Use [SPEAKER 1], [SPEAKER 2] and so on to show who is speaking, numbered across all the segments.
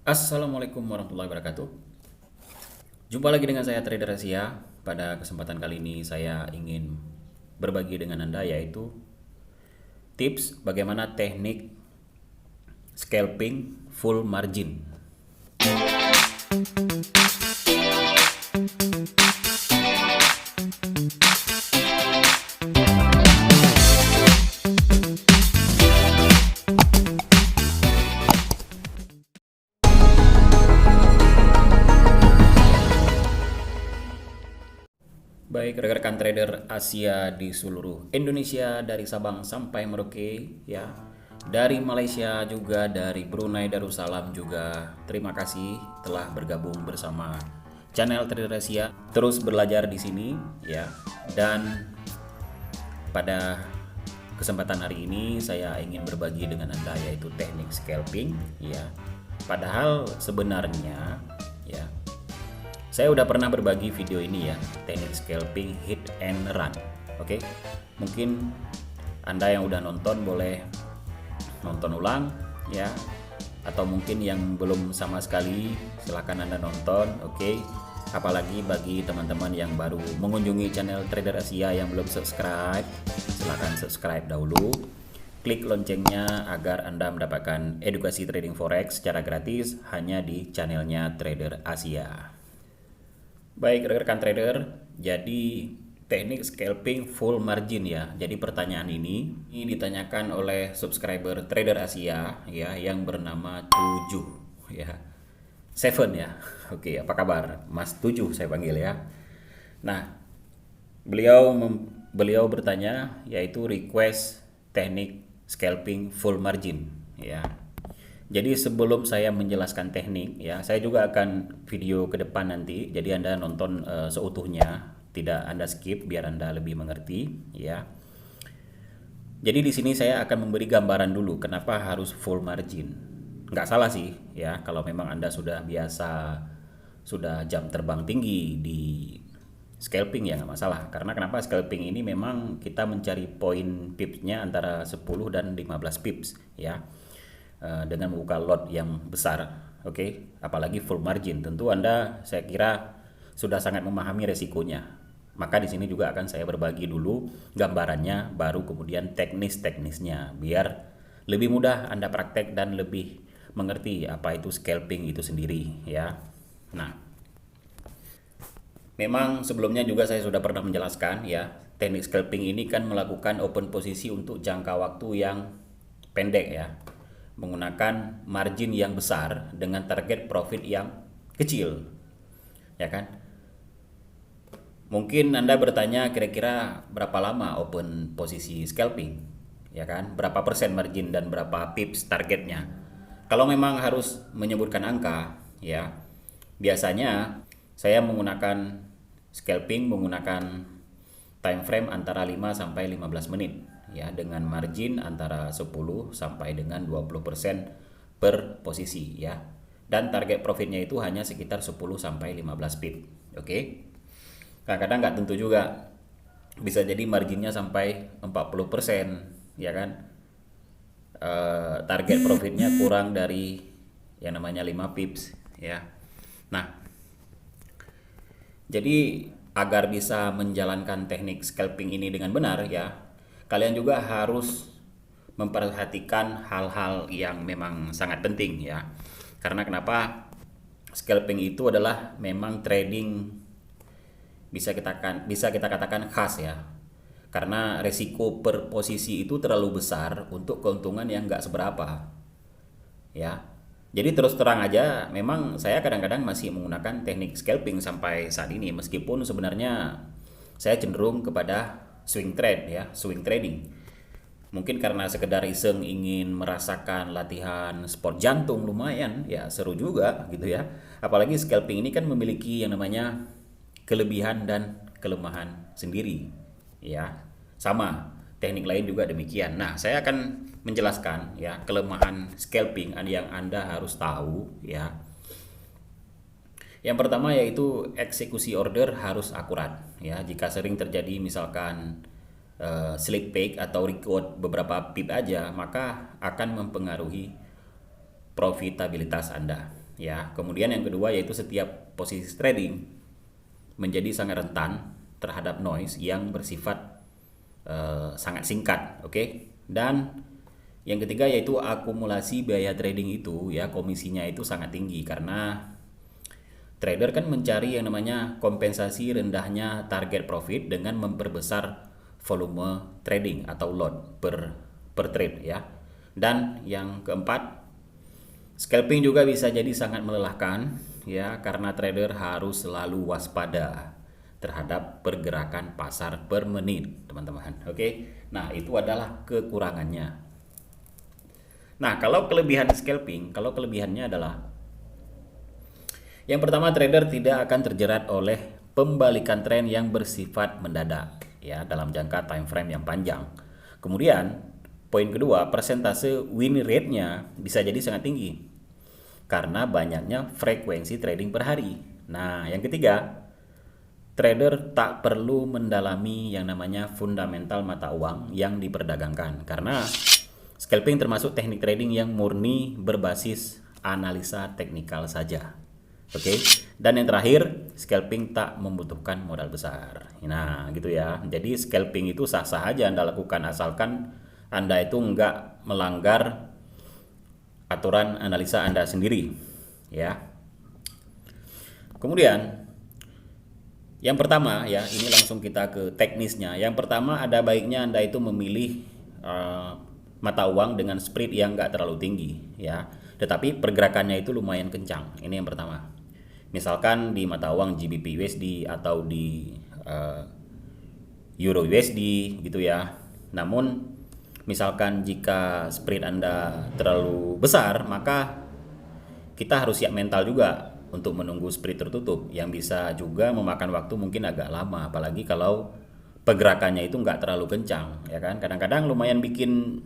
[SPEAKER 1] Assalamualaikum warahmatullahi wabarakatuh. Jumpa lagi dengan saya Trader Asia. Pada kesempatan kali ini saya ingin berbagi dengan Anda yaitu tips bagaimana teknik scalping full margin. Baik rekan-rekan trader Asia di seluruh Indonesia dari Sabang sampai Merauke ya. Dari Malaysia juga, dari Brunei Darussalam juga. Terima kasih telah bergabung bersama channel Trader Asia. Terus belajar di sini ya. Dan pada kesempatan hari ini saya ingin berbagi dengan Anda yaitu teknik scalping ya. Padahal sebenarnya ya saya udah pernah berbagi video ini ya, teknik scalping hit and run. Oke, mungkin Anda yang udah nonton boleh nonton ulang ya, atau mungkin yang belum sama sekali silahkan Anda nonton. Oke, apalagi bagi teman-teman yang baru mengunjungi channel Trader Asia yang belum subscribe, silahkan subscribe dahulu. Klik loncengnya agar Anda mendapatkan edukasi trading forex secara gratis hanya di channelnya Trader Asia. Baik rekan trader, jadi teknik scalping full margin ya. Jadi pertanyaan ini ditanyakan oleh subscriber Trader Asia ya yang bernama 7 ya. 7 ya. Oke, apa kabar? Mas 7 saya panggil ya. Nah, beliau bertanya yaitu request teknik scalping full margin ya. Jadi sebelum saya menjelaskan teknik ya, saya juga akan video ke depan nanti. Jadi Anda nonton seutuhnya, tidak Anda skip biar Anda lebih mengerti ya. Jadi di sini saya akan memberi gambaran dulu kenapa harus full margin. Nggak salah sih ya kalau memang Anda sudah biasa, sudah jam terbang tinggi di scalping ya nggak masalah. Karena kenapa scalping ini memang kita mencari poin pipsnya antara 10 dan 15 pips ya. Dengan membuka lot yang besar, oke, apalagi full margin, tentu Anda saya kira sudah sangat memahami resikonya. Maka di sini juga akan saya berbagi dulu gambarannya, baru kemudian teknis-teknisnya, biar lebih mudah Anda praktek dan lebih mengerti apa itu scalping itu sendiri ya. Nah, memang sebelumnya juga saya sudah pernah menjelaskan ya, teknik scalping ini kan melakukan open posisi untuk jangka waktu yang pendek ya, menggunakan margin yang besar dengan target profit yang kecil ya kan. Mungkin Anda bertanya kira-kira berapa lama open posisi scalping ya kan, berapa persen margin dan berapa pips targetnya. Kalau memang harus menyebutkan angka ya, biasanya saya menggunakan scalping menggunakan time frame antara 5 sampai 15 menit ya, dengan margin antara 10 sampai dengan 20% per posisi ya. Dan target profitnya itu hanya sekitar 10 sampai 15 pip. Oke. Kadang-kadang nggak tentu juga. Bisa jadi marginnya sampai 40% ya kan. Target profitnya kurang dari yang namanya 5 pips ya. Nah, jadi agar bisa menjalankan teknik scalping ini dengan benar ya, kalian juga harus memperhatikan hal-hal yang memang sangat penting ya. Karena kenapa? Scalping itu adalah memang trading bisa kita katakan khas ya. Karena resiko per posisi itu terlalu besar untuk keuntungan yang nggak seberapa ya. Jadi terus terang aja, memang saya kadang-kadang masih menggunakan teknik scalping sampai saat ini, meskipun sebenarnya saya cenderung kepada swing trade ya, swing trading. Mungkin karena sekedar iseng ingin merasakan latihan sport jantung, lumayan ya, seru juga gitu ya. Apalagi scalping ini kan memiliki yang namanya kelebihan dan kelemahan sendiri ya. Sama teknik lain juga demikian. Nah, saya akan menjelaskan ya kelemahan scalping yang Anda harus tahu ya. Yang pertama yaitu eksekusi order harus akurat ya. Jika sering terjadi misalkan slip fake atau record beberapa pip aja, maka akan mempengaruhi profitabilitas Anda ya. Kemudian yang kedua yaitu setiap posisi trading menjadi sangat rentan terhadap noise yang bersifat sangat singkat, oke. Dan yang ketiga yaitu akumulasi biaya trading itu ya, komisinya itu sangat tinggi karena trader kan mencari yang namanya kompensasi rendahnya target profit dengan memperbesar volume trading atau lot per trade ya. Dan yang keempat, scalping juga bisa jadi sangat melelahkan ya, karena trader harus selalu waspada terhadap pergerakan pasar per menit, teman-teman. Oke. Nah, itu adalah kekurangannya. Nah, kalau kelebihannya adalah yang pertama, trader tidak akan terjerat oleh pembalikan tren yang bersifat mendadak ya dalam jangka time frame yang panjang. Kemudian, poin kedua, persentase win rate-nya bisa jadi sangat tinggi karena banyaknya frekuensi trading per hari. Nah, yang ketiga, trader tak perlu mendalami yang namanya fundamental mata uang yang diperdagangkan karena scalping termasuk teknik trading yang murni berbasis analisa teknikal saja. Oke. Dan yang terakhir, scalping tak membutuhkan modal besar. Nah, gitu ya. Jadi scalping itu sah-sah aja Anda lakukan asalkan Anda itu nggak melanggar aturan analisa Anda sendiri, ya. Kemudian yang pertama ya, ini langsung kita ke teknisnya. Yang pertama, ada baiknya Anda itu memilih mata uang dengan spread yang nggak terlalu tinggi ya, tetapi pergerakannya itu lumayan kencang. Ini yang pertama. Misalkan di mata uang GBP USD atau di Euro USD gitu ya. Namun misalkan jika spread Anda terlalu besar, maka kita harus siap mental juga untuk menunggu spread tertutup yang bisa juga memakan waktu mungkin agak lama, apalagi kalau pergerakannya itu nggak terlalu kencang ya kan. Kadang-kadang lumayan bikin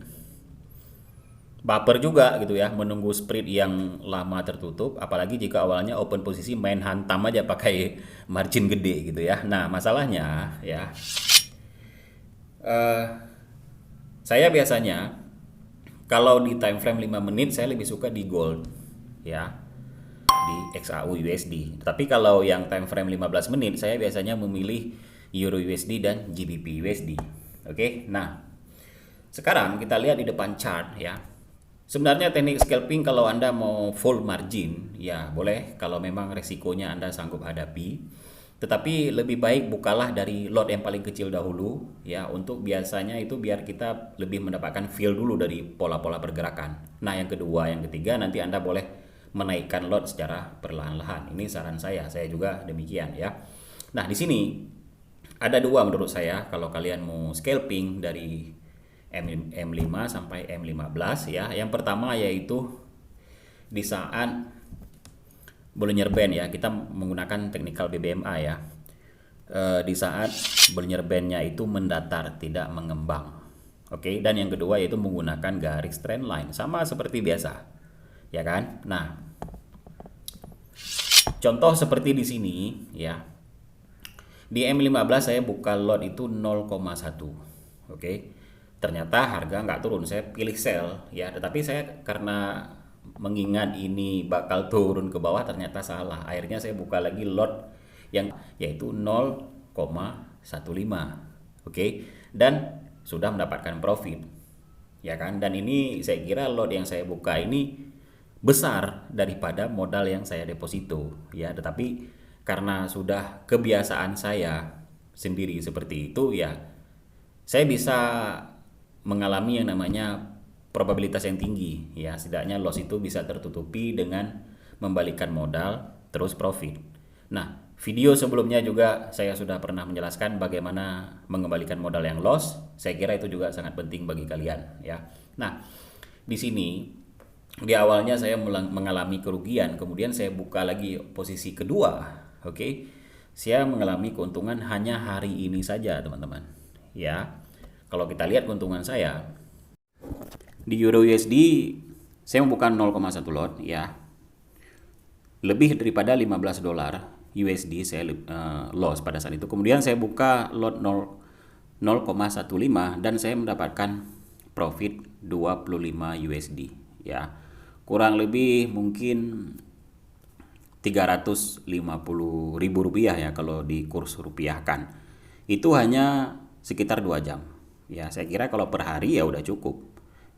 [SPEAKER 1] baper juga gitu ya menunggu spread yang lama tertutup, apalagi jika awalnya open posisi main hantam aja pakai margin gede gitu ya. Nah, masalahnya ya saya biasanya kalau di time frame 5 menit saya lebih suka di gold ya, di XAU USD. Tapi kalau yang time frame 15 menit saya biasanya memilih Euro USD dan GBP USD. Oke. Nah, sekarang kita lihat di depan chart ya. Sebenarnya teknik scalping kalau Anda mau full margin ya boleh kalau memang resikonya Anda sanggup hadapi. Tetapi lebih baik bukalah dari lot yang paling kecil dahulu ya, untuk biasanya itu biar kita lebih mendapatkan feel dulu dari pola-pola pergerakan. Nah, yang kedua, yang ketiga nanti Anda boleh menaikkan lot secara perlahan-lahan. Ini saran saya juga demikian ya. Nah, di sini ada dua menurut saya kalau kalian mau scalping dari M5 sampai M15 ya. Yang pertama yaitu di saat Bollinger Band ya, kita menggunakan technical BBMA ya. Di saat Bollinger Band-nya itu mendatar, tidak mengembang. Oke, dan yang kedua yaitu menggunakan garis trend line sama seperti biasa. Ya kan? Nah, contoh seperti di sini ya. Di M15 saya buka lot itu 0,1. Oke. Ternyata harga nggak turun, saya pilih sell ya, tetapi saya karena mengingat ini bakal turun ke bawah ternyata salah. Akhirnya saya buka lagi lot yang yaitu 0,15. Oke. Dan sudah mendapatkan profit. Ya kan? Dan ini saya kira lot yang saya buka ini besar daripada modal yang saya deposito ya, tetapi karena sudah kebiasaan saya sendiri seperti itu ya, saya bisa mengalami yang namanya probabilitas yang tinggi ya, setidaknya loss itu bisa tertutupi dengan membalikkan modal terus profit. Nah, video sebelumnya juga saya sudah pernah menjelaskan bagaimana mengembalikan modal yang loss. Saya kira itu juga sangat penting bagi kalian ya. Nah, di sini di awalnya saya mengalami kerugian, kemudian saya buka lagi posisi kedua. Oke. Saya mengalami keuntungan hanya hari ini saja, teman-teman. Ya. Kalau kita lihat keuntungan saya di Euro USD, saya membuka 0,1 lot ya. Lebih daripada 15 dolar USD saya loss pada saat itu. Kemudian saya buka lot 0,15 dan saya mendapatkan profit 25 USD ya. Kurang lebih mungkin Rp350.000 ya kalau di kurs rupiahkan. Itu hanya sekitar 2 jam. Ya, saya kira kalau per hari ya udah cukup.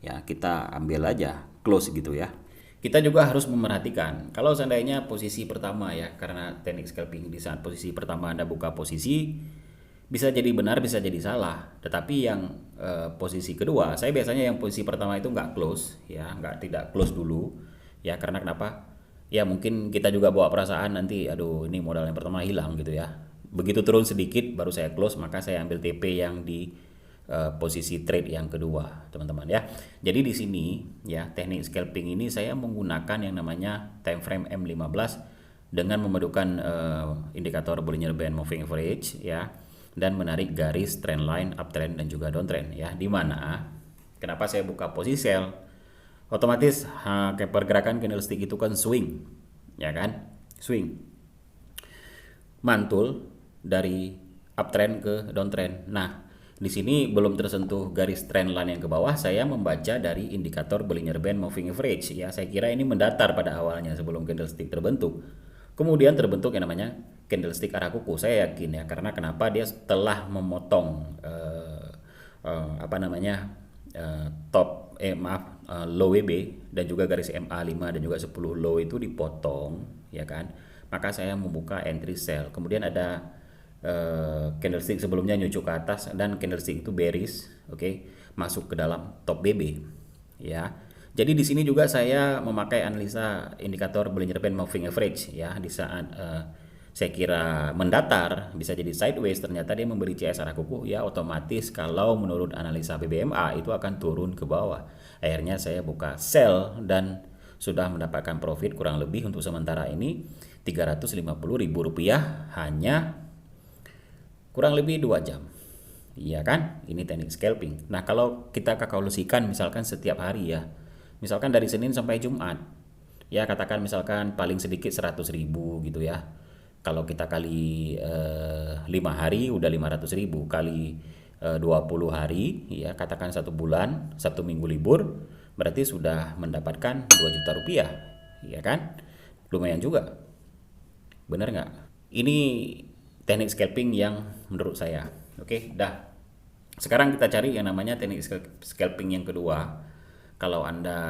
[SPEAKER 1] Ya, kita ambil aja close gitu ya. Kita juga harus memerhatikan kalau seandainya posisi pertama ya, karena teknik scalping di saat posisi pertama Anda buka posisi bisa jadi benar bisa jadi salah. Tetapi yang posisi kedua, saya biasanya yang posisi pertama itu nggak close ya, tidak close dulu ya, karena kenapa? Ya mungkin kita juga bawa perasaan nanti aduh ini modal yang pertama hilang gitu ya. Begitu turun sedikit baru saya close, maka saya ambil TP yang di posisi trade yang kedua, teman-teman ya. Jadi di sini ya, teknik scalping ini saya menggunakan yang namanya time frame M15 dengan memadukan indikator Bollinger Band Moving Average ya, dan menarik garis trend line uptrend dan juga downtrend ya. Di mana kenapa saya buka posisi sell? Otomatis kayak pergerakan candlestick itu kan swing ya kan? Swing. Mantul dari uptrend ke downtrend. Nah, di sini belum tersentuh garis trend line yang ke bawah, saya membaca dari indikator Bollinger Band Moving Average ya. Saya kira ini mendatar pada awalnya sebelum candlestick terbentuk. Kemudian terbentuk yang namanya candlestick arah kuku. Saya yakin ya, karena kenapa dia setelah memotong low WB dan juga garis MA5 dan juga 10 low itu dipotong ya kan. Maka saya membuka entry sell. Kemudian ada candlestick sebelumnya nyucuk ke atas dan candlestick itu bearish, oke, masuk ke dalam top BB ya. Jadi di sini juga saya memakai analisa indikator Bollinger Band Moving Average ya. Di saat saya kira mendatar bisa jadi sideways, ternyata dia memberi CS arah kuku ya, otomatis kalau menurut analisa BBMA itu akan turun ke bawah. Akhirnya saya buka sell dan sudah mendapatkan profit kurang lebih untuk sementara ini Rp350.000 hanya kurang lebih 2 jam. Iya kan? Ini teknik scalping. Nah, kalau kita kalkulasikan misalkan setiap hari ya. Misalkan dari Senin sampai Jumat. Ya, katakan misalkan paling sedikit 100.000 gitu ya. Kalau kita kali 5 hari udah 500.000, kali 20 hari ya, katakan 1 bulan, 1 minggu libur, berarti sudah mendapatkan 2 juta rupiah. Iya kan? Lumayan juga. Bener nggak? Ini teknik scalping yang menurut saya. Oke, dah. Sekarang kita cari yang namanya teknik scalping yang kedua. Kalau Anda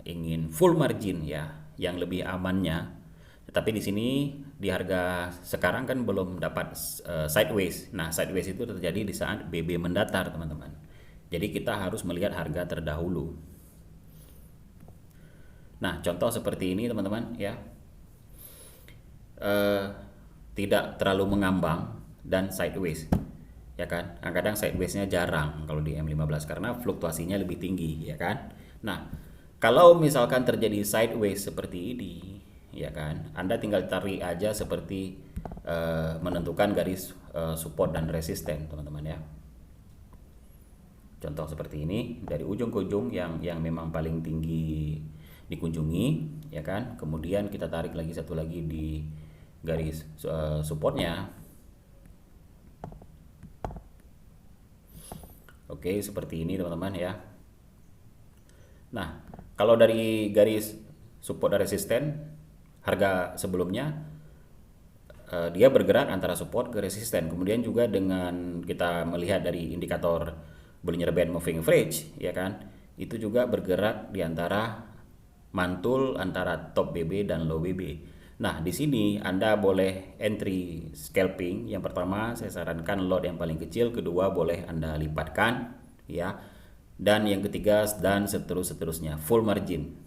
[SPEAKER 1] ingin full margin ya, yang lebih amannya. Tapi di sini di harga sekarang kan belum dapat sideways. Nah, sideways itu terjadi di saat BB mendatar, teman-teman. Jadi kita harus melihat harga terdahulu. Nah, contoh seperti ini, teman-teman ya. Tidak terlalu mengambang dan sideways ya kan. Kadang sidewaysnya jarang kalau di M15 karena fluktuasinya lebih tinggi ya kan. Nah, kalau misalkan terjadi sideways seperti ini ya kan, Anda tinggal tarik aja seperti menentukan garis support dan resisten, teman-teman ya. Contoh seperti ini dari ujung ke ujung yang memang paling tinggi dikunjungi ya kan. Kemudian kita tarik lagi satu lagi di garis supportnya. Oke, seperti ini teman-teman ya. Nah, kalau dari garis support dan resisten, harga sebelumnya dia bergerak antara support ke resisten. Kemudian juga dengan kita melihat dari indikator Bollinger Band Moving Average ya kan, itu juga bergerak di antara mantul antara top BB dan low BB. Nah, di sini Anda boleh entry scalping. Yang pertama saya sarankan lot yang paling kecil, kedua boleh Anda lipatkan ya. Dan yang ketiga dan seterusnya full margin.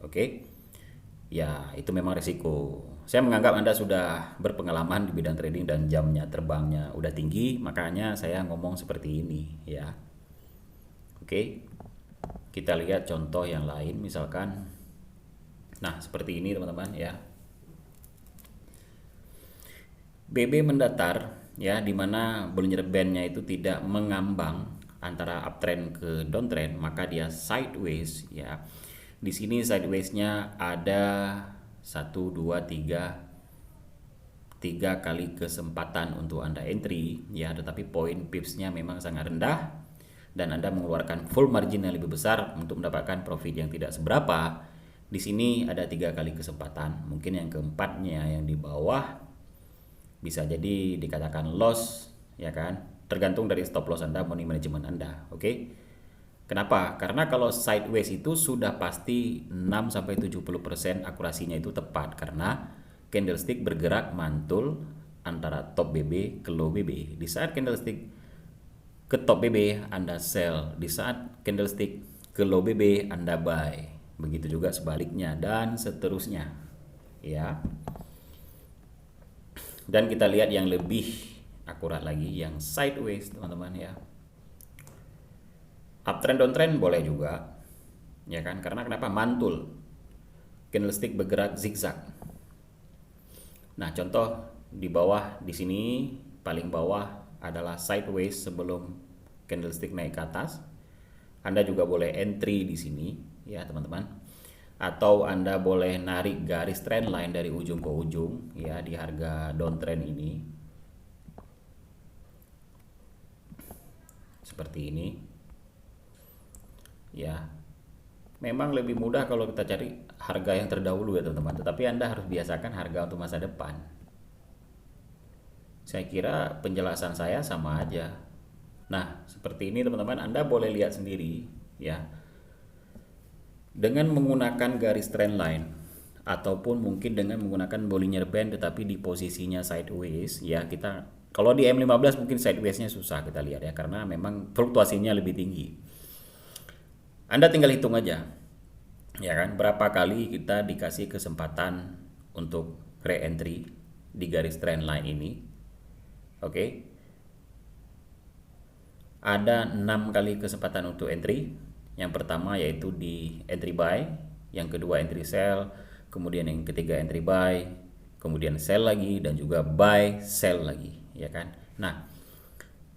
[SPEAKER 1] Oke. Ya, itu memang resiko. Saya menganggap Anda sudah berpengalaman di bidang trading dan jamnya terbangnya udah tinggi, makanya saya ngomong seperti ini ya. Oke. Kita lihat contoh yang lain misalkan. Nah, seperti ini teman-teman ya. BB mendatar ya, dimana Bollinger Band-nya itu tidak mengambang antara uptrend ke downtrend, maka dia sideways ya. Di sini sideways-nya ada 1 2 3 kali kesempatan untuk Anda entry ya, tetapi poin pips-nya memang sangat rendah dan Anda mengeluarkan full margin yang lebih besar untuk mendapatkan profit yang tidak seberapa Di sini ada 3 kali kesempatan. Mungkin yang keempatnya yang di bawah bisa jadi dikatakan loss, ya kan? Tergantung dari stop loss Anda, money management Anda. Oke. Kenapa? Karena kalau sideways itu sudah pasti 6-70% akurasinya itu tepat karena candlestick bergerak mantul antara top BB ke low BB. Di saat candlestick ke top BB Anda sell, di saat candlestick ke low BB Anda buy. Begitu juga sebaliknya dan seterusnya. Ya. Dan kita lihat yang lebih akurat lagi yang sideways, teman-teman ya. Uptrend downtrend boleh juga. Ya kan? Karena kenapa? Mantul. Candlestick bergerak zigzag. Nah, contoh di bawah di sini paling bawah adalah sideways sebelum candlestick naik ke atas. Anda juga boleh entry di sini ya, teman-teman. Atau Anda boleh narik garis trend line dari ujung ke ujung ya di harga downtrend ini. Seperti ini. Ya. Memang lebih mudah kalau kita cari harga yang terdahulu ya, teman-teman. Tetapi Anda harus biasakan harga untuk masa depan. Saya kira penjelasan saya sama aja. Nah, seperti ini teman-teman, Anda boleh lihat sendiri ya. Dengan menggunakan garis trend line ataupun mungkin dengan menggunakan Bollinger Band tetapi di posisinya sideways ya, kita kalau di M15 mungkin sideways-nya susah kita lihat ya karena memang fluktuasinya lebih tinggi. Anda tinggal hitung aja. Ya kan, berapa kali kita dikasih kesempatan untuk re-entry di garis trend line ini. Oke. Ada 6 kali kesempatan untuk entry. Yang pertama yaitu di entry buy, yang kedua entry sell, kemudian yang ketiga entry buy, kemudian sell lagi dan juga buy sell lagi, ya kan. Nah,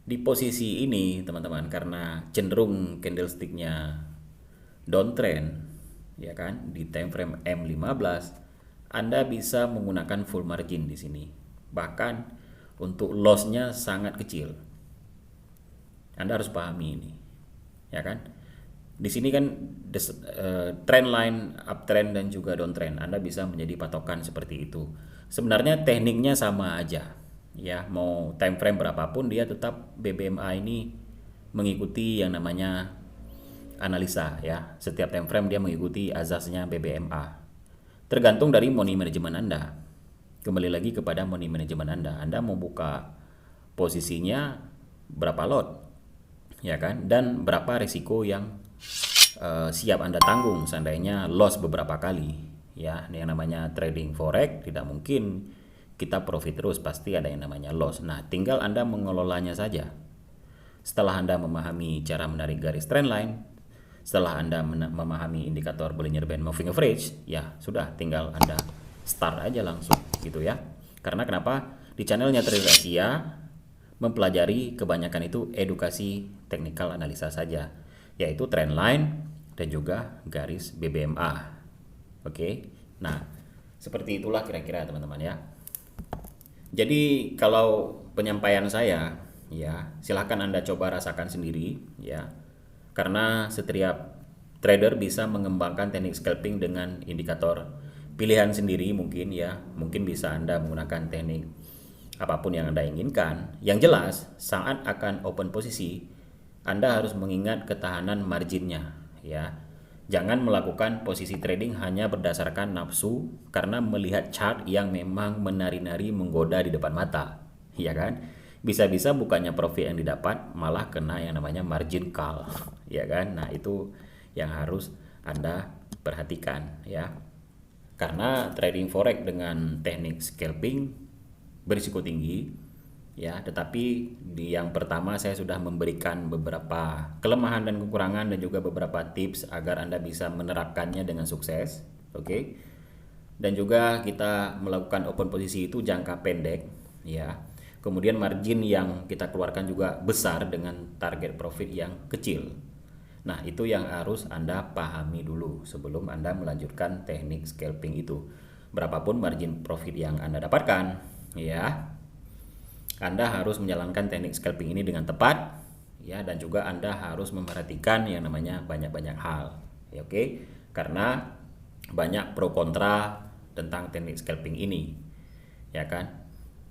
[SPEAKER 1] di posisi ini teman-teman karena cenderung candlesticknya downtrend, ya kan, di time frame M15, Anda bisa menggunakan full margin di sini. Bahkan untuk loss-nya sangat kecil. Anda harus pahami ini, ya kan. Di sini kan trend line uptrend dan juga downtrend. Anda bisa menjadi patokan seperti itu. Sebenarnya tekniknya sama aja. Ya, mau time frame berapapun dia tetap BBMA ini mengikuti yang namanya analisa ya. Setiap time frame dia mengikuti azasnya BBMA. Tergantung dari money management Anda. Kembali lagi kepada money management Anda. Anda mau buka posisinya berapa lot? Ya kan? Dan berapa risiko yang siap Anda tanggung seandainya loss beberapa kali ya. Yang namanya trading forex tidak mungkin kita profit terus, pasti ada yang namanya loss. Nah, tinggal Anda mengelolanya saja. Setelah Anda memahami cara menarik garis trend line, setelah Anda memahami indikator Bollinger Band moving average, ya sudah tinggal Anda start aja langsung gitu ya. Karena kenapa? Di channelnya Trader Asia mempelajari kebanyakan itu edukasi teknikal analisa saja, yaitu trend line dan juga garis BBMA. Oke. Nah, seperti itulah kira-kira teman-teman ya. Jadi kalau penyampaian saya ya, silahkan Anda coba rasakan sendiri ya. Karena setiap trader bisa mengembangkan teknik scalping dengan indikator pilihan sendiri mungkin ya. Mungkin bisa Anda menggunakan teknik apapun yang Anda inginkan. Yang jelas saat akan open posisi Anda harus mengingat ketahanan marginnya ya. Jangan melakukan posisi trading hanya berdasarkan nafsu karena melihat chart yang memang menari-nari menggoda di depan mata, ya kan? Bisa-bisa bukannya profit yang didapat malah kena yang namanya margin call, ya kan? Nah, itu yang harus Anda perhatikan ya. Karena trading forex dengan teknik scalping berisiko tinggi ya, tetapi di yang pertama saya sudah memberikan beberapa kelemahan dan kekurangan dan juga beberapa tips agar Anda bisa menerapkannya dengan sukses. Oke. Dan juga kita melakukan open posisi itu jangka pendek ya. Kemudian margin yang kita keluarkan juga besar dengan target profit yang kecil. Nah, itu yang harus Anda pahami dulu sebelum Anda melanjutkan teknik scalping itu. Berapapun margin profit yang Anda dapatkan ya, Anda harus menjalankan teknik scalping ini dengan tepat ya, dan juga Anda harus memperhatikan yang namanya banyak-banyak hal ya, oke. Karena banyak pro kontra tentang teknik scalping ini, ya kan?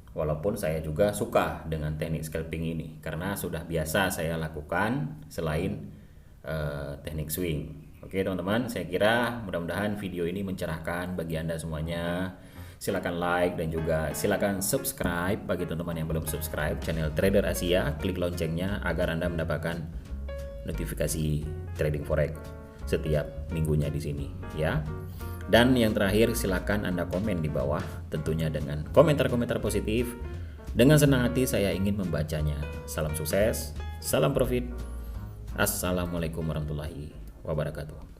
[SPEAKER 1] Walaupun saya juga suka dengan teknik scalping ini karena sudah biasa saya lakukan selain teknik swing. Oke teman-teman, saya kira mudah-mudahan video ini mencerahkan bagi Anda semuanya. Silakan like dan juga silakan subscribe bagi teman-teman yang belum subscribe channel Trader Asia. Klik loncengnya agar Anda mendapatkan notifikasi trading forex setiap minggunya di sini, ya. Dan yang terakhir, silakan Anda komen di bawah, tentunya dengan komentar-komentar positif. Dengan senang hati saya ingin membacanya. Salam sukses, salam profit. Assalamualaikum warahmatullahi wabarakatuh.